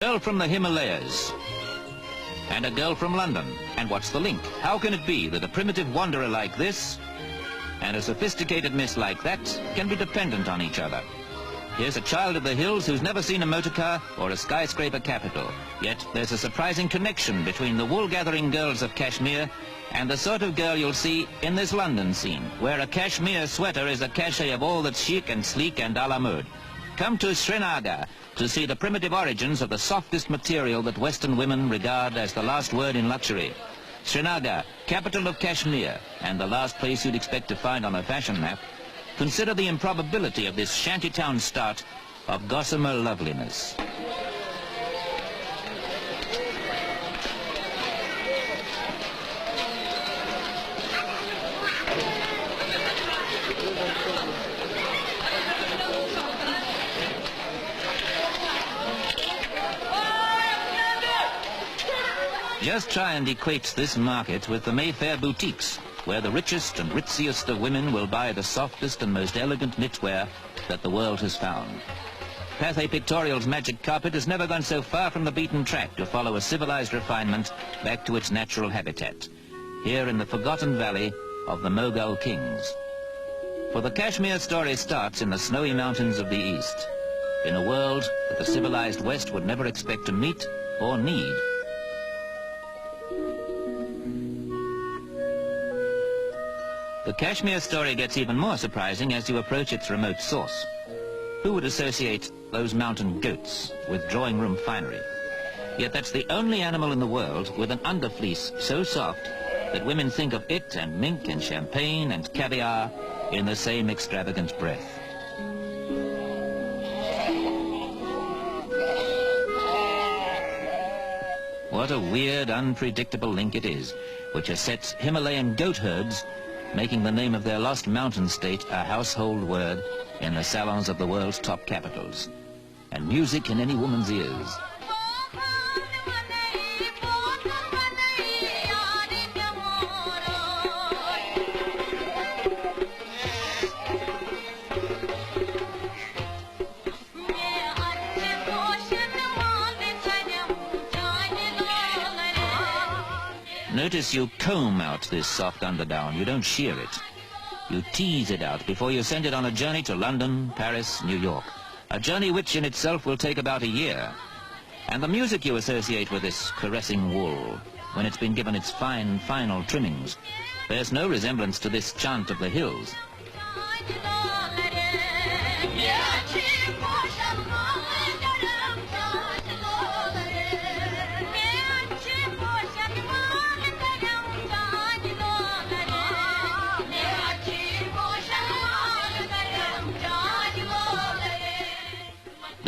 Girl from the Himalayas and a girl from London. And what's the link? How can it be that a primitive wanderer like this and a sophisticated miss like that can be dependent on each other? Here's a child of the hills who's never seen a motorcar or a skyscraper capital. Yet there's a surprising connection between the wool-gathering girls of Kashmir and the sort of girl you'll see in this London scene, where a cashmere sweater is a cachet of all that's chic and sleek and a la mode. Come to Srinagar to see the primitive origins of the softest material that Western women regard as the last word in luxury. Srinagar, capital of Kashmir, and the last place you'd expect to find on a fashion map. Consider the improbability of this shantytown start of gossamer loveliness. Just try and equate this market with the Mayfair boutiques, where the richest and ritziest of women will buy the softest and most elegant knitwear that the world has found. Pathé Pictorial's magic carpet has never gone so far from the beaten track to follow a civilized refinement back to its natural habitat, here in the forgotten valley of the Mughal kings. For the Kashmir story starts in the snowy mountains of the east, in a world that the civilized West would never expect to meet or need. The Kashmir story gets even more surprising as you approach its remote source. Who would associate those mountain goats with drawing room finery? Yet that's the only animal in the world with an underfleece so soft that women think of it and mink and champagne and caviar in the same extravagant breath. What a weird, unpredictable link it is, which has set Himalayan goat herds making the name of their lost mountain state a household word in the salons of the world's top capitals, and music in any woman's ears. Notice you comb out this soft underdown. You don't shear it. You tease it out before you send it on a journey to London, Paris, New York. A journey which in itself will take about a year. And the music you associate with this caressing wool, when it's been given its fine, final trimmings, bears no resemblance to this chant of the hills.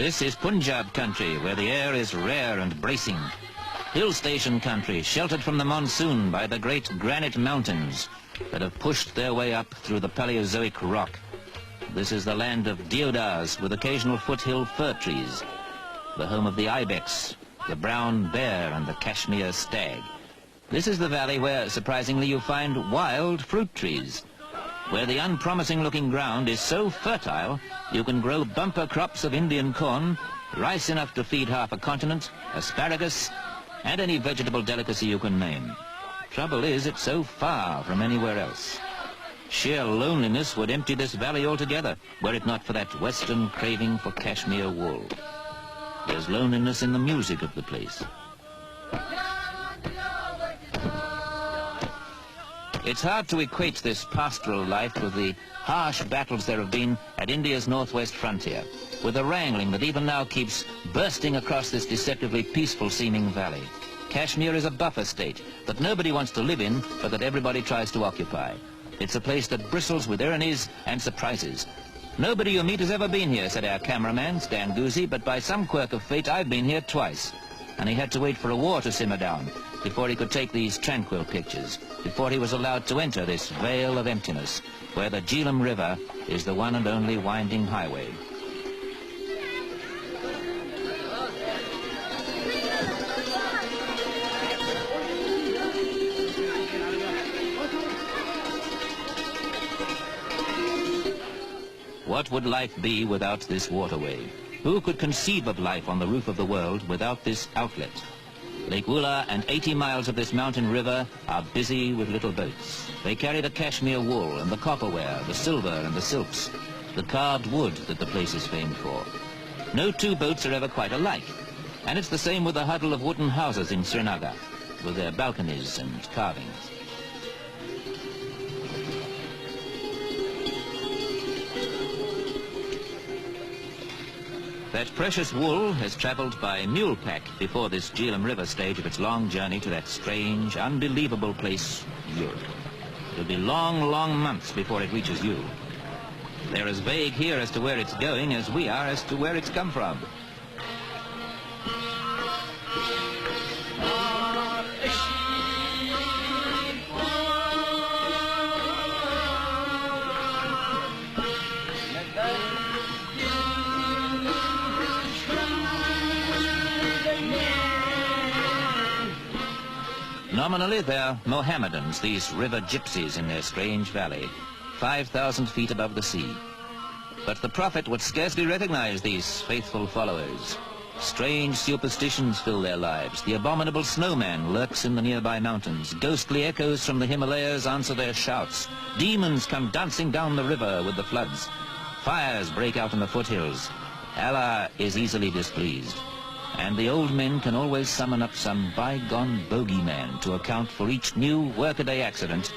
This is Punjab country, where the air is rare and bracing. Hill station country, sheltered from the monsoon by the great granite mountains that have pushed their way up through the Paleozoic rock. This is the land of deodars with occasional foothill fir trees, the home of the ibex, the brown bear and the Kashmir stag. This is the valley where, surprisingly, you find wild fruit trees, where the unpromising-looking ground is so fertile you can grow bumper crops of Indian corn, rice enough to feed half a continent, asparagus, and any vegetable delicacy you can name. Trouble is, it's so far from anywhere else. Sheer loneliness would empty this valley altogether, were it not for that Western craving for Kashmir wool. There's loneliness in the music of the place. It's hard to equate this pastoral life with the harsh battles there have been at India's northwest frontier, with the wrangling that even now keeps bursting across this deceptively peaceful-seeming valley. Kashmir is a buffer state that nobody wants to live in, but that everybody tries to occupy. It's a place that bristles with ironies and surprises. Nobody you meet has ever been here, said our cameraman, Stan Guzzi, but by some quirk of fate, I've been here twice. And he had to wait for a war to simmer down before he could take these tranquil pictures, before he was allowed to enter this vale of emptiness, where the Jhelum River is the one and only winding highway. What would life be without this waterway? Who could conceive of life on the roof of the world without this outlet? Lake Woola and 80 miles of this mountain river are busy with little boats. They carry the Kashmir wool and the copperware, the silver and the silks, the carved wood that the place is famed for. No two boats are ever quite alike, and it's the same with the huddle of wooden houses in Srinagar, with their balconies and carvings. That precious wool has travelled by mule pack before this Jhelum River stage of its long journey to that strange, unbelievable place, Europe. It'll be long, long months before it reaches you. They're as vague here as to where it's going as we are as to where it's come from. Nominally, they're Mohammedans, these river gypsies in their strange valley, 5,000 feet above the sea. But the Prophet would scarcely recognize these faithful followers. Strange superstitions fill their lives. The abominable snowman lurks in the nearby mountains. Ghostly echoes from the Himalayas answer their shouts. Demons come dancing down the river with the floods. Fires break out in the foothills. Allah is easily displeased. And the old men can always summon up some bygone bogeyman to account for each new workaday accident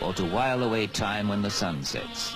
or to while away time when the sun sets.